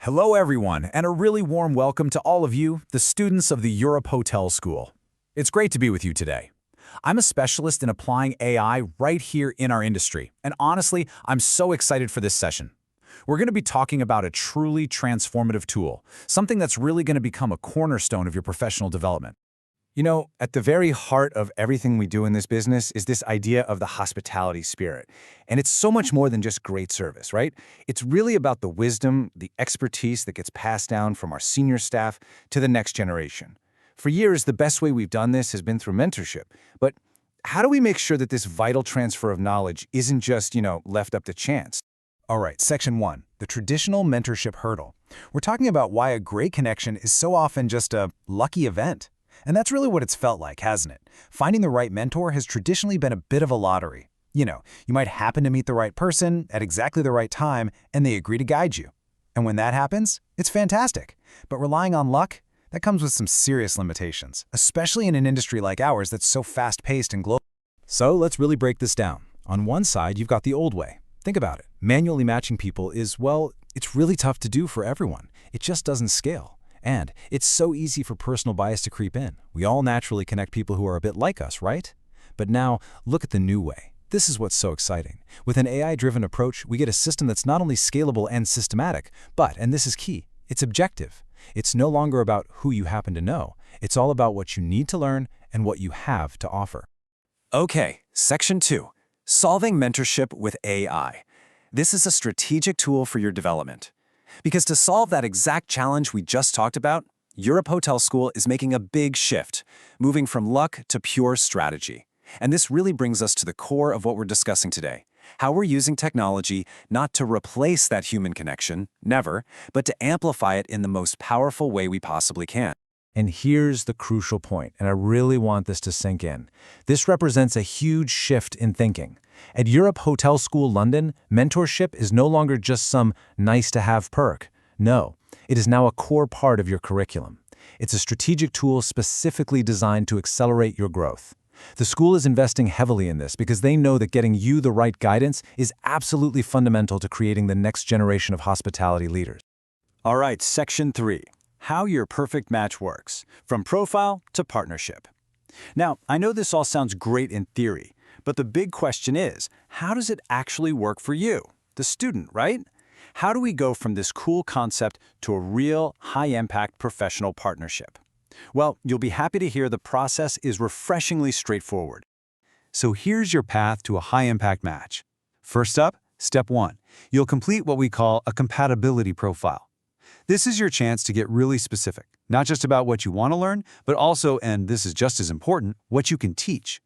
Hello everyone, and a really warm welcome to all of you, the students of the Europe Hotel School. It's great to be with you today. I'm a specialist in applying AI right here in our industry, and honestly, I'm so excited for this session. We're going to be talking about a truly transformative tool, something that's really going to become a cornerstone of your professional development. You know, at the very heart of everything we do in this business is this idea of the hospitality spirit. And it's so much more than just great service, right? It's really about the wisdom, the expertise that gets passed down from our senior staff to the next generation. For years, the best way we've done this has been through mentorship. But how do we make sure that this vital transfer of knowledge isn't just, left up to chance? All right, Section 1, the traditional mentorship hurdle. We're talking about why a great connection is so often just a lucky event. And that's really what it's felt like, hasn't it? Finding the right mentor has traditionally been a bit of a lottery. You might happen to meet the right person at exactly the right time, and they agree to guide you. And when that happens, it's fantastic. But relying on luck, that comes with some serious limitations, especially in an industry like ours that's so fast-paced and global. So let's really break this down. On one side, you've got the old way. Think about it. Manually matching people is, well, it's really tough to do for everyone. It just doesn't scale. And it's so easy for personal bias to creep in. We all naturally connect people who are a bit like us, right? But now, look at the new way. This is what's so exciting. With an AI-driven approach, we get a system that's not only scalable and systematic, but, and this is key, it's objective. It's no longer about who you happen to know. It's all about what you need to learn and what you have to offer. Okay, Section 2, Solving Mentorship with AI. This is a strategic tool for your development. Because to solve that exact challenge we just talked about, Europe Hotel School is making a big shift, moving from luck to pure strategy. And this really brings us to the core of what we're discussing today, how we're using technology not to replace that human connection, never, but to amplify it in the most powerful way we possibly can. And here's the crucial point, and I really want this to sink in. This represents a huge shift in thinking. At Europe Hotel School London, mentorship is no longer just some nice-to-have perk. No, it is now a core part of your curriculum. It's a strategic tool specifically designed to accelerate your growth. The school is investing heavily in this because they know that getting you the right guidance is absolutely fundamental to creating the next generation of hospitality leaders. All right, Section 3, How Your Perfect Match Works, from Profile to Partnership. Now, I know this all sounds great in theory, but the big question is, how does it actually work for you, the student, right? How do we go from this cool concept to a real, high-impact professional partnership? Well, you'll be happy to hear the process is refreshingly straightforward. So here's your path to a high-impact match. First up, Step 1. You'll complete what we call a compatibility profile. This is your chance to get really specific, not just about what you want to learn, but also, and this is just as important, what you can teach.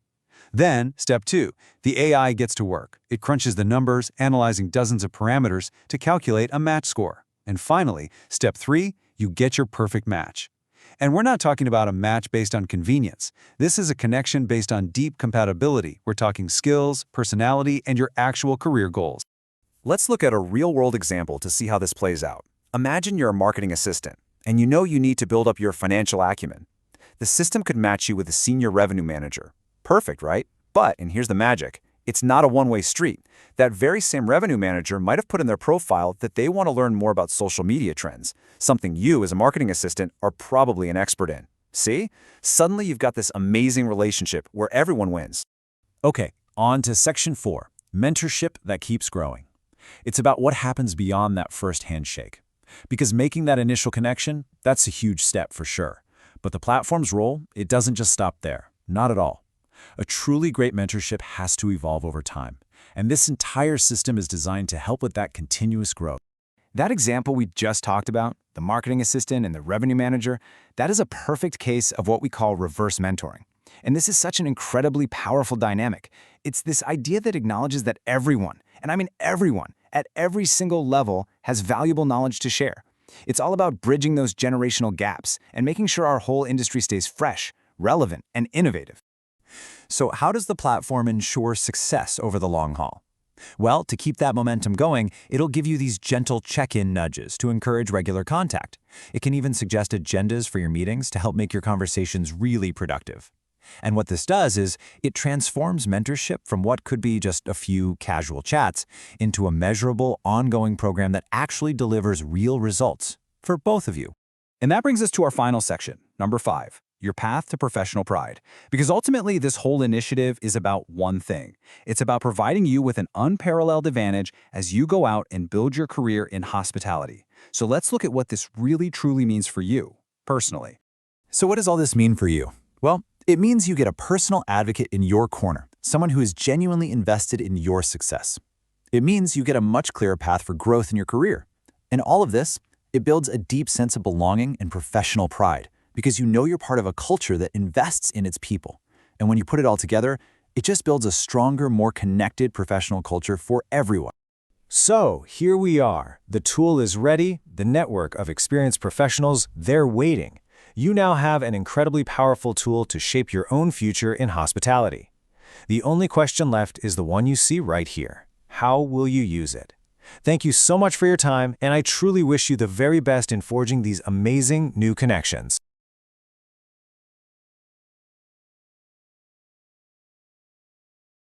Then, Step 2, the AI gets to work. It crunches the numbers, analyzing dozens of parameters to calculate a match score. And finally, Step 3, you get your perfect match. And we're not talking about a match based on convenience. This is a connection based on deep compatibility. We're talking skills, personality, and your actual career goals. Let's look at a real-world example to see how this plays out. Imagine you're a marketing assistant, and you know you need to build up your financial acumen. The system could match you with a senior revenue manager. Perfect, right? But, and here's the magic, it's not a one-way street. That very same revenue manager might have put in their profile that they want to learn more about social media trends, something you, as a marketing assistant, are probably an expert in. See? Suddenly you've got this amazing relationship where everyone wins. Okay, on to Section 4, Mentorship that keeps growing. It's about what happens beyond that first handshake. Because making that initial connection, that's a huge step for sure. But the platform's role, it doesn't just stop there. Not at all. A truly great mentorship has to evolve over time, and this entire system is designed to help with that continuous growth. That example we just talked about, the marketing assistant and the revenue manager, that is a perfect case of what we call reverse mentoring. And this is such an incredibly powerful dynamic. It's this idea that acknowledges that everyone, and I mean everyone, at every single level has valuable knowledge to share. It's all about bridging those generational gaps and making sure our whole industry stays fresh, relevant, and innovative. So how does the platform ensure success over the long haul? Well, to keep that momentum going, it'll give you these gentle check-in nudges to encourage regular contact. It can even suggest agendas for your meetings to help make your conversations really productive. And what this does is it transforms mentorship from what could be just a few casual chats into a measurable, ongoing program that actually delivers real results for both of you. And that brings us to our final section, number 5, your path to professional pride. Because ultimately, this whole initiative is about one thing. It's about providing you with an unparalleled advantage as you go out and build your career in hospitality. So let's look at what this really truly means for you, personally. So what does all this mean for you? Well, it means you get a personal advocate in your corner, someone who is genuinely invested in your success. It means you get a much clearer path for growth in your career. And all of this, it builds a deep sense of belonging and professional pride because you know you're part of a culture that invests in its people. And when you put it all together, it just builds a stronger, more connected professional culture for everyone. So here we are. The tool is ready. The network of experienced professionals, they're waiting. You now have an incredibly powerful tool to shape your own future in hospitality. The only question left is the one you see right here. How will you use it? Thank you so much for your time, and I truly wish you the very best in forging these amazing new connections.